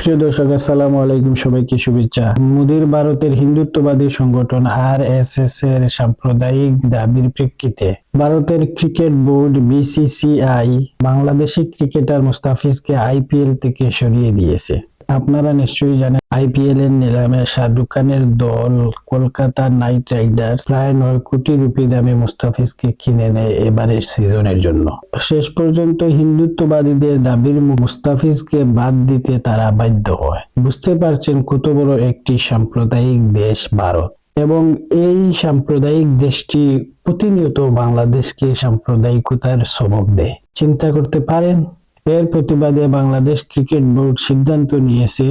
সুপ্রিয় দর্শক, আসসালামু আলাইকুম। সবাইকে শুভেচ্ছা। মোদির ভারতের হিন্দুত্ববাদী সংগঠন আরএসএস এর সাম্প্রদায়িক দাবির প্রেক্ষিতে ভারতের cricket board BCCI Bangladeshi cricketer মুস্তাফিজকে আইপিএল থেকে সরিয়ে দিয়েছে। আপনারা নিশ্চয়ই জানেন, আইপিএল এর নিলামে শাহরুখ খানের দল কলকাতা নাইট রাইডার্স প্রায় 9 কোটি রুপি দামে মুস্তাফিজকে কিনে নেয় এবারের সিজনের জন্য। শেষ পর্যন্ত হিন্দুত্ববাদীদের দাবির মুস্তাফিজকে বাদ দিতে তারা বাধ্য হয়। বুঝতে পারছেন কত বড় একটি সাম্প্রদায়িক দেশ ভারত, এবং এই সাম্প্রদায়িক দেশটি প্রতিনিয়ত বাংলাদেশকে সাম্প্রদায়িকতার সবক দেয়। চিন্তা করতে পারেন। এর প্রতিবাদে বাংলাদেশ ক্রিকেট বোর্ড সিদ্ধান্ত নিয়েছে,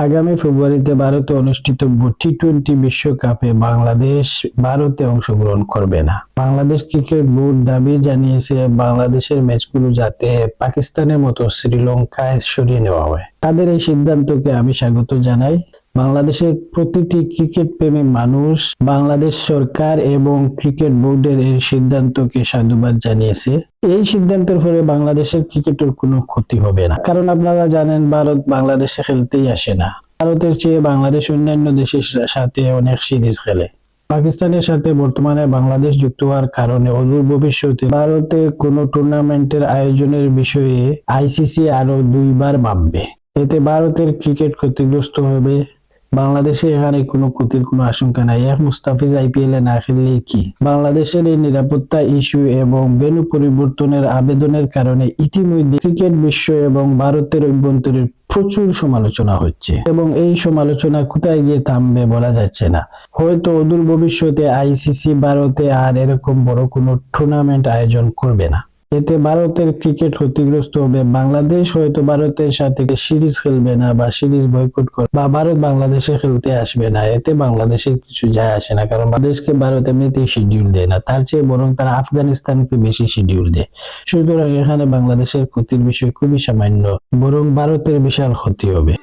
আগামী ফেব্রুয়ারিতে ভারতে অনুষ্ঠিতব্য টি-20 বিশ্বকাপে বাংলাদেশ ভারতে অংশগ্রহণ করবে না। বাংলাদেশ ক্রিকেট বোর্ড দাবি জানিয়েছে বাংলাদেশের ম্যাচগুলো যাতে পাকিস্তানের মতো শ্রীলঙ্কায় সরিয়ে নেওয়া হয়। তাদের এই সিদ্ধান্তকে আমি স্বাগত জানাই। বাংলাদেশের প্রতিটি ক্রিকেট প্রেমী মানুষ বাংলাদেশ সরকার এবং ক্রিকেট বোর্ডের এই সিদ্ধান্তকে সাধুবাদ জানিয়েছে। এই সিদ্ধান্তের ফলে বাংলাদেশের ক্রিকেটের কোনো ক্ষতি হবে না, কারণ আপনারা জানেন ভারত বাংলাদেশে খেলতেই আসে না। ভারতের চেয়ে বাংলাদেশ অন্যান্য দেশের সাথে অনেক সিরিজ খেলে। পাকিস্তানের সাথে বর্তমানে বাংলাদেশ যুক্ত হওয়ার কারণে অদূর ভবিষ্যতে ভারতে কোনো টুর্নামেন্টের আয়োজনের বিষয়ে আইসিসি আরো 2 বার ভাববে। এতে ভারতের ক্রিকেট ক্ষতিগ্রস্ত হবে। বাংলাদেশে এখানে কোনো ক্ষতির কোনো আশঙ্কা নাই। মুস্তাফিজ আইপিএল এ না খেললে কি? বাংলাদেশের এই নিরাপত্তা ইস্যু এবং ভেন্যু পরিবর্তনের আবেদনের কারণে ইতিমধ্যে ক্রিকেট বিশ্ব এবং ভারতের অভ্যন্তরে প্রচুর সমালোচনা হচ্ছে, এবং এই সমালোচনা কোথায় গিয়ে থামবে বলা যাচ্ছে না। হয়তো অদূর ভবিষ্যতে আইসিসি ভারতে আর এরকম বড় কোনো টুর্নামেন্ট আয়োজন করবে না। এতে ভারতের ক্রিকেট ক্ষতিগ্রস্ত হবে। বাংলাদেশ হয়তো ভারতের সাথে সিরিজ খেলবে না বা সিরিজ বয়কট করবে, বা ভারত বাংলাদেশে খেলতে আসবে না। এতে বাংলাদেশের কিছু যায় আসে না, কারণ বাংলাদেশকে ভারত এমনিতেই শিডিউল দেয় না। তার চেয়ে বরং তারা আফগানিস্তানকে বেশি শিডিউল দেয়। সুতরাং এখানে বাংলাদেশের ক্ষতির বিষয় খুবই সামান্য, বরং ভারতের বিশাল ক্ষতি হবে।